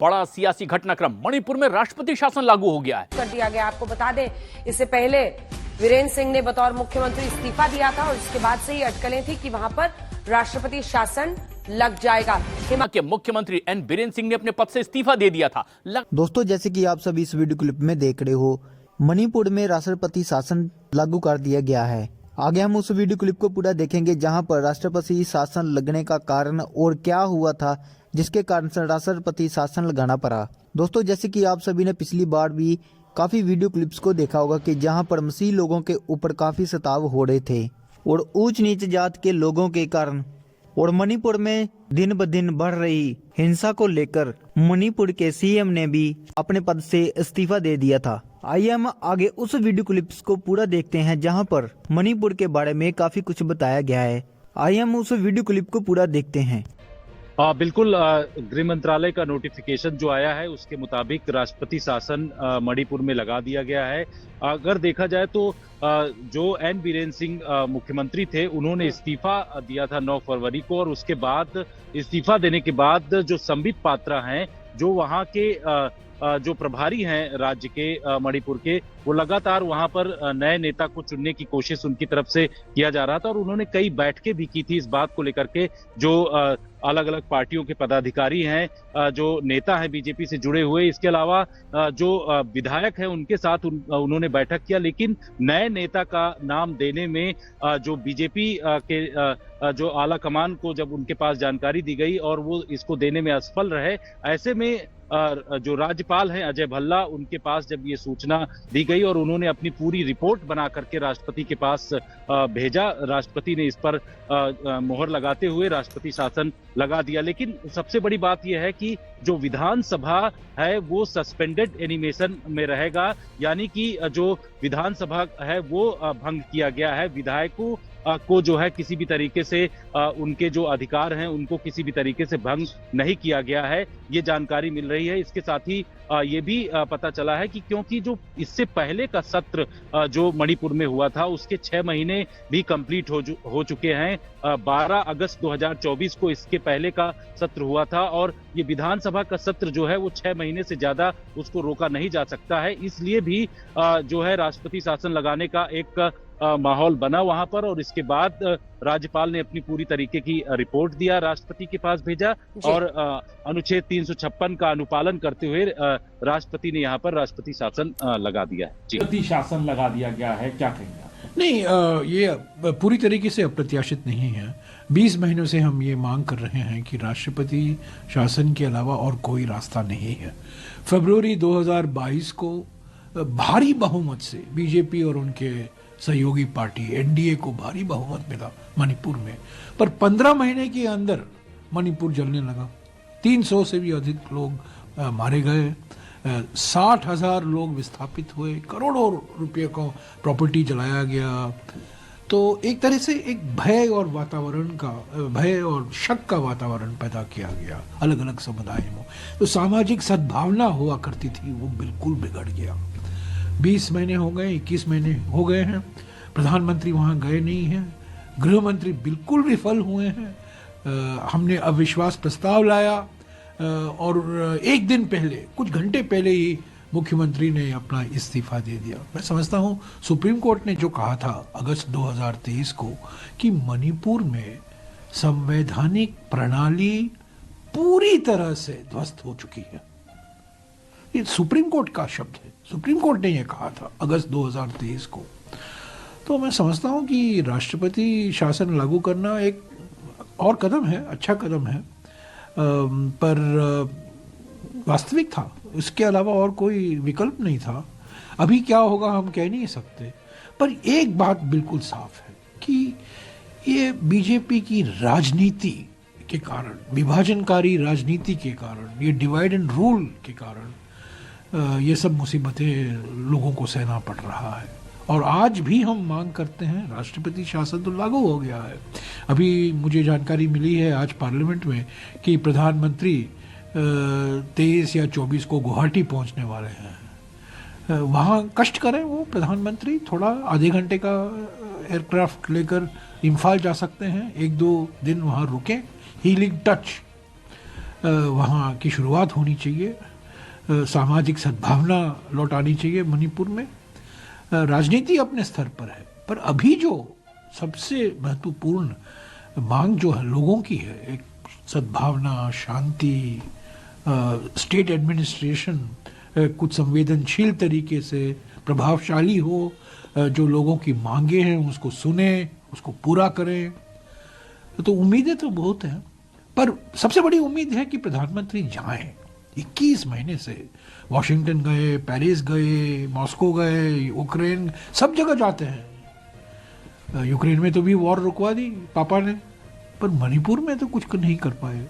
बड़ा सियासी घटनाक्रम, मणिपुर में राष्ट्रपति शासन लागू हो गया है। कर दिया गया। आपको बता दें, इससे पहले वीरेंद्र सिंह ने बतौर मुख्यमंत्री इस्तीफा दिया था और इसके बाद से ही अटकलें थी कि वहां पर राष्ट्रपति शासन लग जाएगा। के मुख्यमंत्री एन बीरेंद्र सिंह ने अपने पद से इस्तीफा दे दिया था। दोस्तों, जैसे कि आप सभी इस वीडियो क्लिप में देख रहे हो, मणिपुर में राष्ट्रपति शासन लागू कर दिया गया है। आगे हम उस वीडियो क्लिप को पूरा देखेंगे जहां पर राष्ट्रपति शासन लगने का कारण और क्या हुआ था जिसके कारण से राष्ट्रपति शासन लगाना पड़ा। दोस्तों, जैसे कि आप सभी ने पिछली बार भी काफी वीडियो क्लिप्स को देखा होगा कि जहां पर मसीह लोगों के ऊपर काफी सताव हो रहे थे और ऊंच नीच जात के लोगों के कारण, और मणिपुर में दिन ब दिन बढ़ रही हिंसा को लेकर मणिपुर के सीएम ने भी अपने पद से इस्तीफा दे दिया था। आइए हम आगे उस वीडियो क्लिप्स को पूरा देखते हैं जहां पर मणिपुर के बारे में काफी कुछ बताया गया है। आइए हम उस वीडियो क्लिप को पूरा देखते हैं। बिल्कुल, गृह मंत्रालय का नोटिफिकेशन जो आया है उसके मुताबिक राष्ट्रपति शासन मणिपुर में लगा दिया गया है। अगर देखा जाए तो जो एन बीरेंद्र सिंह मुख्यमंत्री थे, उन्होंने इस्तीफा दिया था 9 फरवरी को, और उसके बाद इस्तीफा देने के बाद जो संबित पात्रा हैं, जो वहां के जो प्रभारी हैं राज्य के मणिपुर के, वो लगातार वहां पर नए नेता को चुनने की कोशिश उनकी तरफ से किया जा रहा था और उन्होंने कई बैठकें भी की थी इस बात को लेकर के। जो अलग अलग पार्टियों के पदाधिकारी हैं, जो नेता हैं बीजेपी से जुड़े हुए, इसके अलावा जो विधायक हैं उनके साथ उन्होंने बैठक किया, लेकिन नए नेता का नाम देने में जो बीजेपी के जो आला कमान को जब उनके पास जानकारी दी गई और वो इसको देने में असफल रहे, ऐसे में जो राज्यपाल हैं अजय भल्ला, उनके पास जब ये सूचना दी गई और उन्होंने अपनी पूरी रिपोर्ट बना करके राष्ट्रपति के पास भेजा, राष्ट्रपति ने इस पर मोहर लगाते हुए राष्ट्रपति शासन लगा दिया। लेकिन सबसे बड़ी बात यह है कि जो विधानसभा है वो सस्पेंडेड एनिमेशन में रहेगा, यानी कि जो विधानसभा है वो भंग किया गया है। विधायकों को जो है किसी भी तरीके से उनके जो अधिकार हैं उनको किसी भी तरीके से भंग नहीं किया गया है, ये जानकारी मिल रही है। इसके साथ ही ये भी पता चला है कि क्योंकि जो इससे पहले का सत्र जो मणिपुर में हुआ था उसके 6 महीने भी कंप्लीट हो चुके हैं। 12 अगस्त 2024 को इसके पहले का सत्र हुआ था और ये विधानसभा का सत्र जो है वो 6 महीने से ज्यादा उसको रोका नहीं जा सकता है। इसलिए भी जो है राष्ट्रपति शासन लगाने का एक माहौल बना वहां पर, और इसके बाद राज्यपाल ने अपनी पूरी तरीके की रिपोर्ट दिया, राष्ट्रपति के पास भेजा और अनुच्छेद 356 का अनुपालन करते हुए राष्ट्रपति ने यहाँ पर राष्ट्रपति शासन लगा दिया है। राष्ट्रपति शासन लगा दिया गया है, क्या कहेंगे आप? नहीं, ये पूरी तरीके से अप्रत्याशित नहीं है। 20 महीनों से हम ये मांग कर रहे हैं कि राष्ट्रपति शासन के अलावा और कोई रास्ता नहीं है। फरवरी 2022 को भारी बहुमत से बीजेपी और उनके सहयोगी पार्टी एनडीए को भारी बहुमत मिला मणिपुर में, पर 15 महीने के अंदर मणिपुर जलने लगा। 300 से भी अधिक लोग मारे गए, 60,000 लोग विस्थापित हुए, करोड़ों रुपये को प्रॉपर्टी जलाया गया। तो एक तरह से एक भय और वातावरण का, भय और शक का वातावरण पैदा किया गया अलग अलग समुदायों में। तो सामाजिक सद्भावना हुआ करती थी वो बिल्कुल बिगड़ गया। 20 महीने हो गए, 21 महीने हो गए हैं, प्रधानमंत्री वहां गए नहीं हैं, गृह मंत्री बिल्कुल विफल हुए हैं। हमने अविश्वास प्रस्ताव लाया और एक दिन पहले, कुछ घंटे पहले ही मुख्यमंत्री ने अपना इस्तीफा दे दिया। मैं समझता हूं सुप्रीम कोर्ट ने जो कहा था अगस्त 2023 को कि मणिपुर में संवैधानिक प्रणाली पूरी तरह से ध्वस्त हो चुकी है, ये सुप्रीम कोर्ट का शब्द है। सुप्रीम कोर्ट ने यह कहा था अगस्त 2023 को। तो मैं समझता हूं कि राष्ट्रपति शासन लागू करना एक और कदम है, अच्छा कदम है, पर वास्तविक था, इसके अलावा और कोई विकल्प नहीं था। अभी क्या होगा हम कह नहीं सकते, पर एक बात बिल्कुल साफ है कि ये बीजेपी की राजनीति के कारण, विभाजनकारी राजनीति के कारण, ये डिवाइड एंड रूल के कारण ये सब मुसीबतें लोगों को सहना पड़ रहा है। और आज भी हम मांग करते हैं, राष्ट्रपति शासन तो लागू हो गया है। अभी मुझे जानकारी मिली है आज पार्लियामेंट में कि प्रधानमंत्री 23 या 24 को गुवाहाटी पहुंचने वाले हैं। वहाँ कष्ट करें वो प्रधानमंत्री, थोड़ा आधे घंटे का एयरक्राफ्ट लेकर इम्फाल जा सकते हैं, 1-2 दिन वहाँ रुकें, हीलिंग टच वहाँ की शुरुआत होनी चाहिए, सामाजिक सद्भावना लौटानी चाहिए मणिपुर में। राजनीति अपने स्तर पर है, पर अभी जो सबसे महत्वपूर्ण मांग जो है लोगों की है, एक सद्भावना, शांति, स्टेट एडमिनिस्ट्रेशन कुछ संवेदनशील तरीके से प्रभावशाली हो, जो लोगों की मांगे हैं उसको सुने, उसको पूरा करें। तो उम्मीदें तो बहुत हैं, पर सबसे बड़ी उम्मीद है कि प्रधानमंत्री जाएं। 21 महीने से वॉशिंगटन गए, पेरिस गए, मॉस्को गए, यूक्रेन, सब जगह जाते हैं। यूक्रेन में तो भी वॉर रुकवा दी पापा ने, पर मणिपुर में तो कुछ नहीं कर पाए।